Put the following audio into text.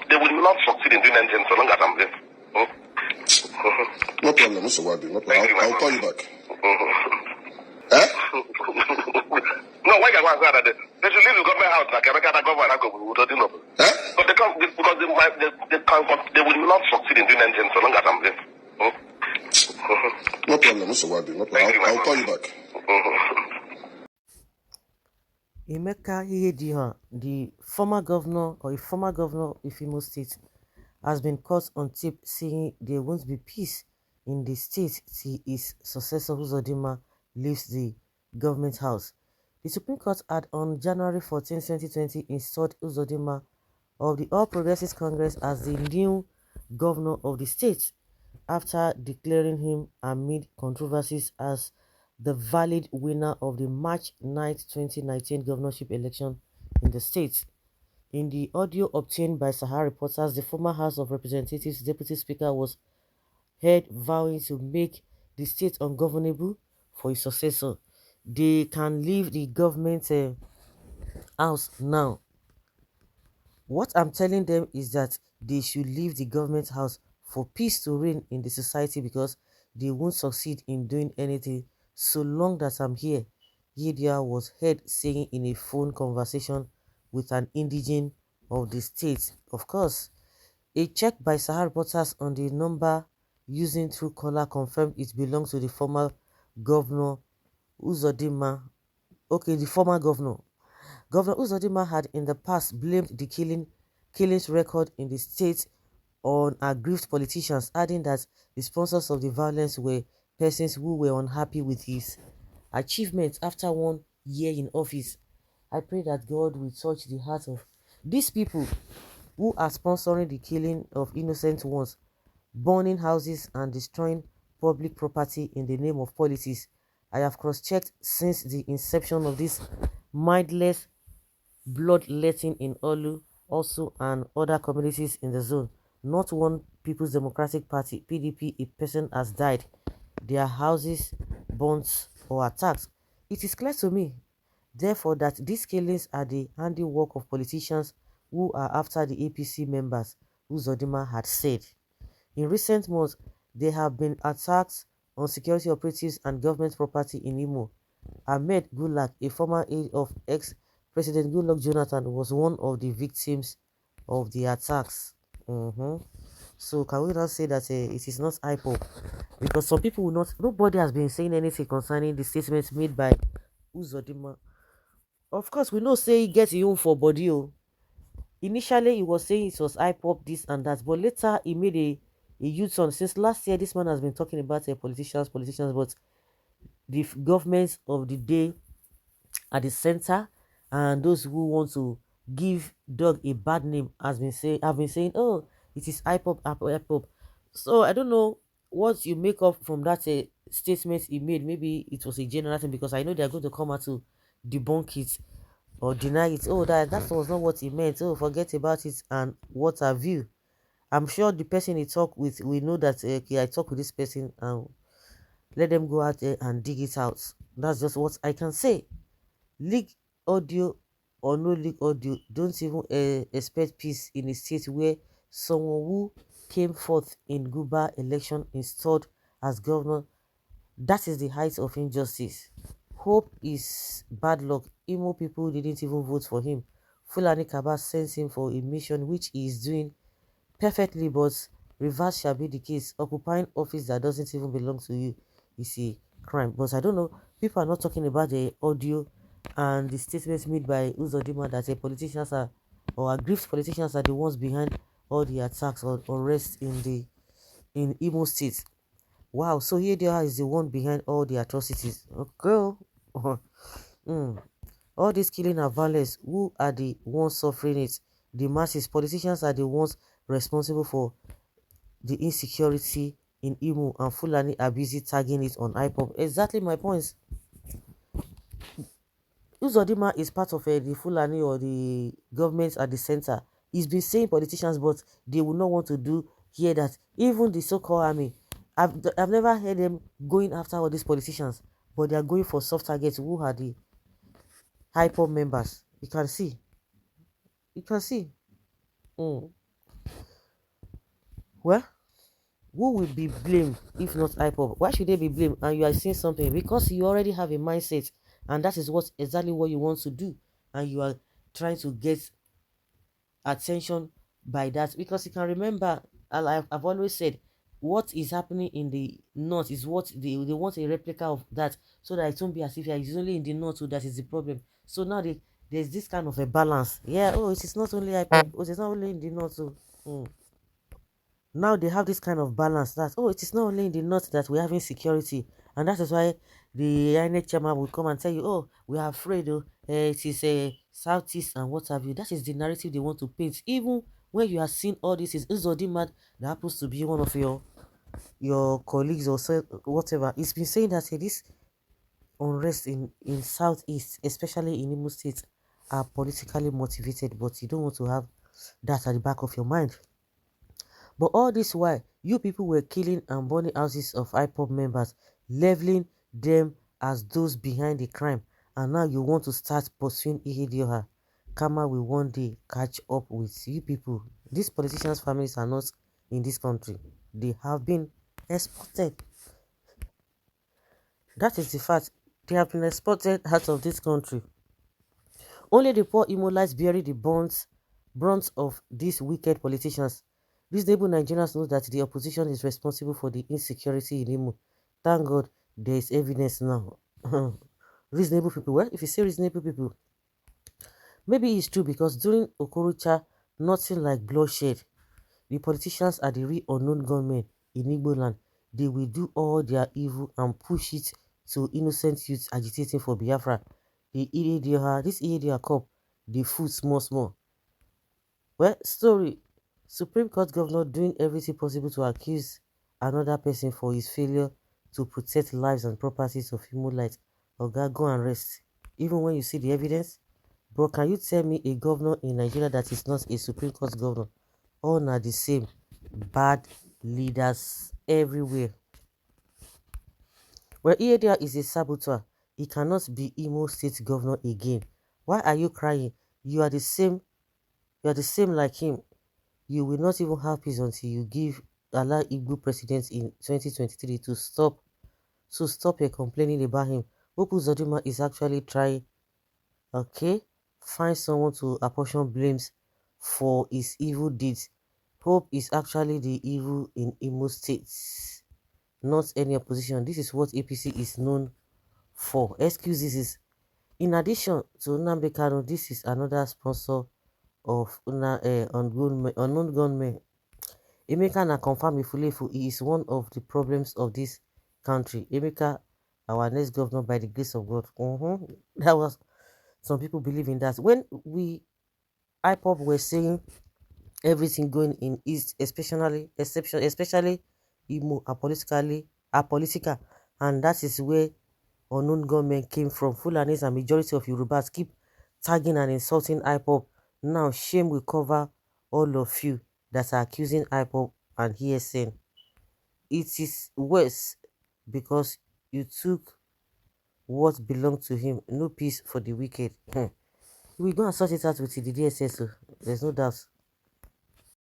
they will not succeed in doing anything so long as I'm there. No problem, Mr. Wadi. No problem. I'll call you back. Eh? No, why can't I say that? They should leave the government house. Like, I government. Eh? But because they will not succeed in doing anything so long as I'm there. No problem, Mr. Wadi. No problem. I'll call you back. Ihedioha, the former governor or a former governor of Imo State, has been caught on tape saying there won't be peace in the state till his successor Uzodinma leaves the government house. The Supreme Court had on January 14, 2020 installed Uzodinma of the All Progressives Congress as the new governor of the state after declaring him amid controversies as the valid winner of the March 9, 2019 governorship election in the state. In the audio obtained by Sahara reporters, the former House of Representatives Deputy Speaker was heard vowing to make the state ungovernable for his successor. They can leave the government house now. What I'm telling them is that they should leave the government house for peace to reign in the society, because they won't succeed in doing anything so long that I'm here. Ihedioha was heard saying in a phone conversation with an indigene of the state. Of course, a check by Sahara reporters on the number using Truecaller confirmed it belongs to the former governor Uzodinma. Okay, the former governor. Governor Uzodinma had in the past blamed the killings record in the state on aggrieved politicians, adding that the sponsors of the violence were persons who were unhappy with his achievements after 1 year in office. I pray that God will touch the heart of these people who are sponsoring the killing of innocent ones, burning houses and destroying public property in the name of politics. I have cross-checked since the inception of this mindless bloodletting in Olu, also and other communities in the zone. Not one People's Democratic Party, PDP, a person has died, their houses burnt or attacked. It is clear to me, therefore, that these killings are the handiwork of politicians who are after the APC members, Uzodinma had said. In recent months, there have been attacks on security operatives and government property in Imo. Ahmed Gulak, a former aide of ex-President Goodluck Jonathan, was one of the victims of the attacks. So can we not say that it is not Ipob? Because some people will not, nobody has been saying anything concerning the statements made by Uzodinma. Of course, we know say he gets his own for body. Initially, he was saying it was Ipob, this and that, but later he made a youth on. Since last year, this man has been talking about politicians, but the governments of the day at the center, and those who want to give dog a bad name have been saying, oh, it is Ipob. So I don't know what you make up from that statement he made. Maybe it was a general thing, because I know they are going to come out to debunk it or deny it. Oh, that was not what he meant. Oh, forget about it, and what have you. I'm sure the person he talked with, we know that okay, I talk with this person, and let them go out there and dig it out. That's just what I can say. Leak audio or no leak audio, don't even expect peace in a state where someone who came forth in Guba election installed as governor. That is the height of injustice. Hope is bad luck. Imo people didn't even vote for him. Fulani Kaba sends him for a mission which he is doing perfectly, but reverse shall be the case. Occupying office that doesn't even belong to you is a crime. But I don't know, people are not talking about the audio and the statements made by Uzodinma that politicians are, or aggrieved politicians are the ones behind all the attacks or unrest in Imo State. Wow, so Ihedioha is the one behind all the atrocities. Okay. All this killing and violence, who are the ones suffering it? The masses. Politicians are the ones responsible for the insecurity in Imo, and Fulani are busy tagging it on Ipob. Exactly my points. Uzodinma is part of the Fulani or the government at the center. He's been saying politicians, but they will not want to hear that. Even the so-called army, I've never heard them going after all these politicians, but they are going for soft targets. Who are the Ipob members? You can see. Well, who will be blamed if not Ipob? Why should they be blamed? And you are saying something because you already have a mindset, and that is what exactly what you want to do, and you are trying to get attention by that. Because you can remember, I've always said, what is happening in the north is what they want a replica of that, so that it won't be as if it's only in the north that is the problem. So now there's this kind of a balance. Yeah, oh, it is not only Ipob, oh, it's not only in the north. So now they have this kind of balance that, oh, it is not only in the north that we're having security, and that is why the INEC chairman will come and tell you, oh, we are afraid, oh, it is a southeast and what have you. That is the narrative they want to paint, even when you are seeing all this is Uzodimad that happens to be one of your colleagues or so, whatever. It's been saying that, hey, this unrest in southeast, especially in Imo State, are politically motivated, but you don't want to have that at the back of your mind. But all this while, you people were killing and burning houses of IPOB members, leveling them as those behind the crime. And now you want to start pursuing Ihedioha. Karma will one day catch up with you people. These politicians' families are not in this country. They have been exported. That is the fact. They have been exported out of this country. Only the poor Imolites bearing the brunt of these wicked politicians. Reasonable Nigerians know that the opposition is responsible for the insecurity in Imo. Thank God there is evidence now. Reasonable people. Well, if you say reasonable people, maybe it's true because during Okorocha, nothing like bloodshed. The politicians are the real unknown gunmen in Igbo land. They will do all their evil and push it to innocent youths agitating for Biafra. This Ihedioha cop, the food small. Well, story. Supreme Court governor doing everything possible to accuse another person for his failure to protect lives and properties of human life. Oga, go and rest. Even when you see the evidence, bro, can you tell me a governor in Nigeria that is not a Supreme Court governor? All are the same. Bad leaders everywhere. Well, Ihedioha is a saboteur. He cannot be Imo State governor again. Why are you crying? You are the same. You are the same like him. You will not even have peace until you give Allah Igbo president in 2023 to stop. So stop your complaining about him. Hope Uzodinma is actually trying. Okay, find someone to apportion blames for his evil deeds. Hope is actually the evil in Imo State, not any opposition. This is what APC is known for. Excuses is, in addition to Nnamdi Kanu, this is another sponsor of unknown gunmen. Emeka na confirm Ifulefu, he is one of the problems of this country. Emeka, our next governor by the grace of God. That was, some people believe in that. When we IPOB were saying everything going in East, especially Imo, are political, and that is where unknown gunmen came from. Fulanis and majority of Yorubas keep tagging and insulting IPOB. Now shame will cover all of you that are accusing IPOB and ESN. It is worse because you took what belonged to him. No peace for the wicked. We're going to sort it out with the DSS, so there's no doubt.